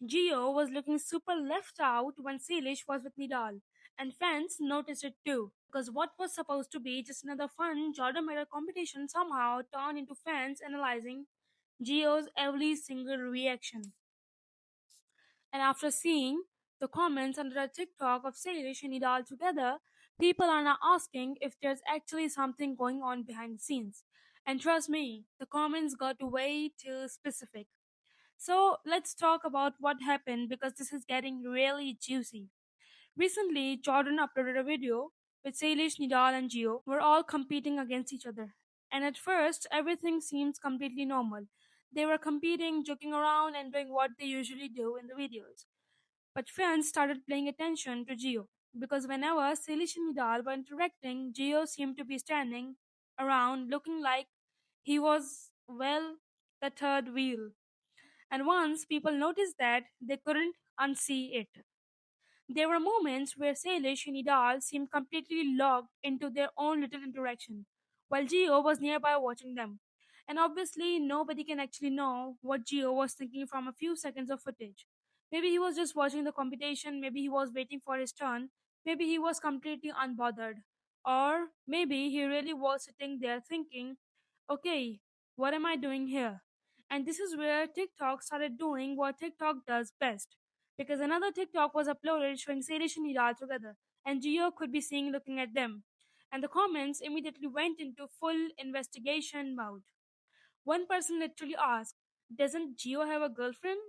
Gio was looking super left out when Salish was with Nidal, and fans noticed it too, because what was supposed to be just another fun Jordan medal competition somehow turned into fans analyzing Gio's every single reaction. And after seeing the comments under a TikTok of Salish and Nidal together, people are now asking if there's actually something going on behind the scenes. And trust me, the comments got way too specific. So let's talk about what happened because this is getting really juicy. Recently, Jordan uploaded a video with Salish, Nidal, and Gio were all competing against each other. And at first, everything seems completely normal. They were competing, joking around, and doing what they usually do in the videos. But fans started paying attention to Gio because whenever Salish and Nidal were interacting, Gio seemed to be standing around looking like he was, well, the third wheel. And once people noticed that, they couldn't unsee it. There were moments where Salish and Nidal seemed completely locked into their own little interaction, while Gio was nearby watching them. And obviously, nobody can actually know what Gio was thinking from a few seconds of footage. Maybe he was just watching the competition, maybe he was waiting for his turn, maybe he was completely unbothered. Or maybe he really was sitting there thinking, okay, what am I doing here? And this is where TikTok started doing what TikTok does best because another TikTok was uploaded showing Salish and Nidal together, and Gio could be seen looking at them. And the comments immediately went into full investigation mode. One person literally asked, "Doesn't Gio have a girlfriend?"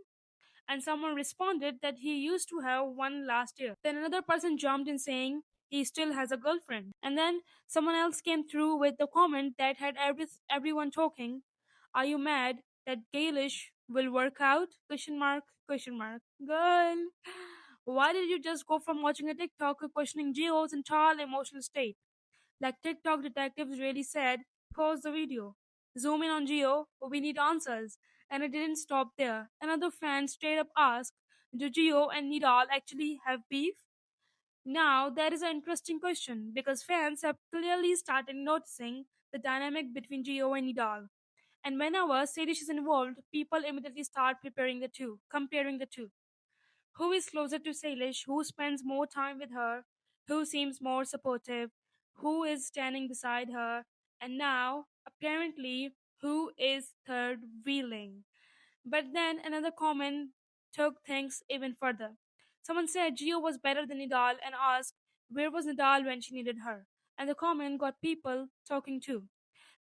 And someone responded that he used to have one last year. Then another person jumped in saying he still has a girlfriend. And then someone else came through with the comment that had everyone talking. Are you mad that Gaelish will work out? Question mark, question mark. Girl, why did you just go from watching a TikTok to questioning Gio's entire emotional state? Like TikTok detectives really said, pause the video. Zoom in on Gio, we need answers. And it didn't stop there. Another fan straight up asked, do Gio and Nidal actually have beef? Now, that is an interesting question because fans have clearly started noticing the dynamic between Gio and Nidal. And whenever Sadish is involved, people immediately start preparing the two, comparing the two. Who is closer to Salish? Who spends more time with her? Who seems more supportive? Who is standing beside her? And now, apparently, who is third wheeling? But then another comment took things even further. Someone said Gio was better than Nidal and asked where was Nidal when she needed her. And the comment got people talking too.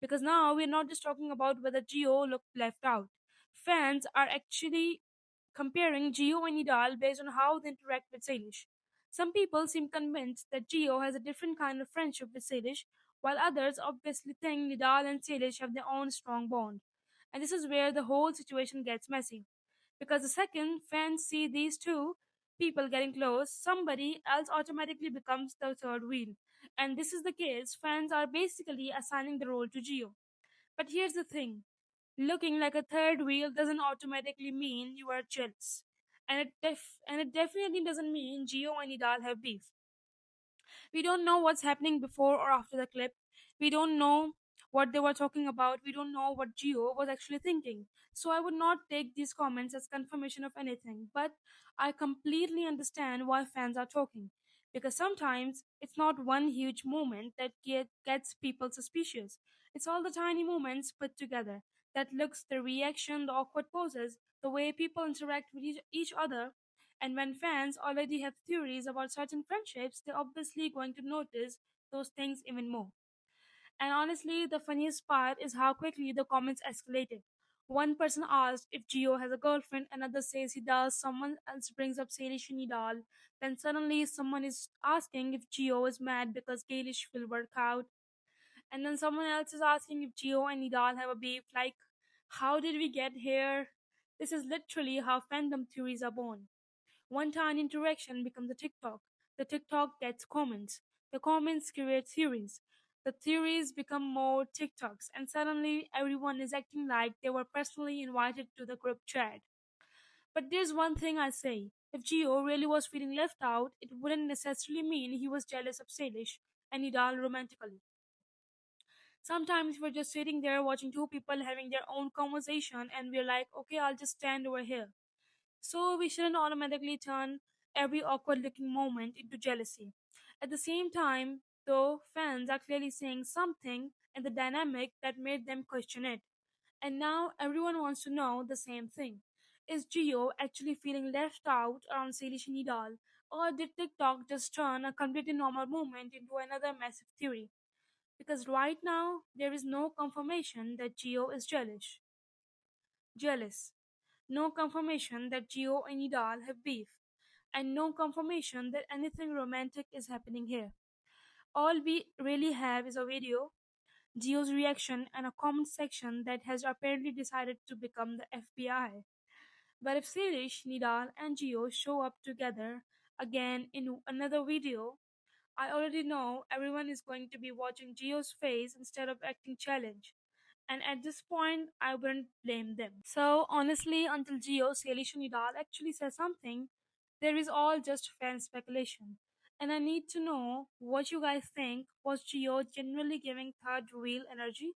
Because now we're not just talking about whether Gio looked left out. Fans are actually comparing Gio and Nidal based on how they interact with Salish. Some people seem convinced that Gio has a different kind of friendship with Salish, while others obviously think Nidal and Salish have their own strong bond. And this is where the whole situation gets messy. Because the second fans see these two people getting close, somebody else automatically becomes the third wheel. And this is the case, fans are basically assigning the role to Gio. But here's the thing, looking like a third wheel doesn't automatically mean you are jealous. And it definitely doesn't mean Gio and Nidal have beef. We don't know what's happening before or after the clip. We don't know what they were talking about. We don't know what Gio was actually thinking. So I would not take these comments as confirmation of anything. But I completely understand why fans are talking. Because sometimes it's not one huge moment that gets people suspicious. It's all the tiny moments put together that looks, the reaction, the awkward poses, the way people interact with each other, and when fans already have theories about certain friendships, they're obviously going to notice those things even more. And honestly, the funniest part is how quickly the comments escalated. One person asked if Gio has a girlfriend, another says he does, someone else brings up Salish Nidal, then suddenly someone is asking if Gio is mad because Gaelish will work out, and then someone else is asking if Gio and Nidal have a beef, like, how did we get here? This is literally how fandom theories are born. One tiny interaction becomes a TikTok. The TikTok gets comments. The comments create theories. The theories become more TikToks, and suddenly everyone is acting like they were personally invited to the group chat. But there's one thing I say. If Gio really was feeling left out, it wouldn't necessarily mean he was jealous of Salish and Nidal romantically. Sometimes we're just sitting there watching two people having their own conversation and we're like, okay, I'll just stand over here. So we shouldn't automatically turn every awkward looking moment into jealousy. At the same time, though, fans are clearly saying something in the dynamic that made them question it. And now everyone wants to know the same thing. Is Gio actually feeling left out around Salish and Nidal? Or did TikTok just turn a completely normal moment into another massive theory? Because right now, there is no confirmation that Gio is jealous. No confirmation that Gio and Nidal have beef. And no confirmation that anything romantic is happening here. All we really have is a video, Gio's reaction, and a comment section that has apparently decided to become the FBI. But if Sirish, Nidal, and Gio show up together again in another video, I already know everyone is going to be watching Gio's face instead of acting challenge. And at this point, I wouldn't blame them. So honestly, until Gio, Salish, and Nidal actually says something, there is all just fan speculation. And I need to know what you guys think. Was Gio genuinely giving third real energy?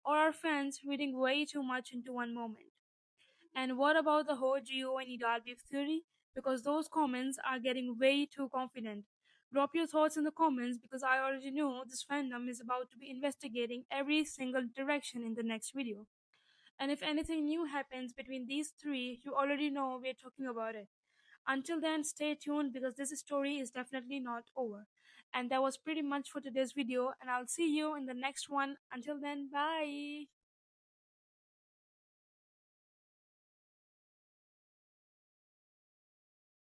Or are fans reading way too much into one moment? And what about the whole Gio and Nidal beef theory? Because those comments are getting way too confident. Drop your thoughts in the comments because I already know this fandom is about to be investigating every single direction in the next video. And if anything new happens between these three, you already know we're talking about it. Until then, stay tuned because this story is definitely not over. And that was pretty much for today's video, and I'll see you in the next one. Until then, bye!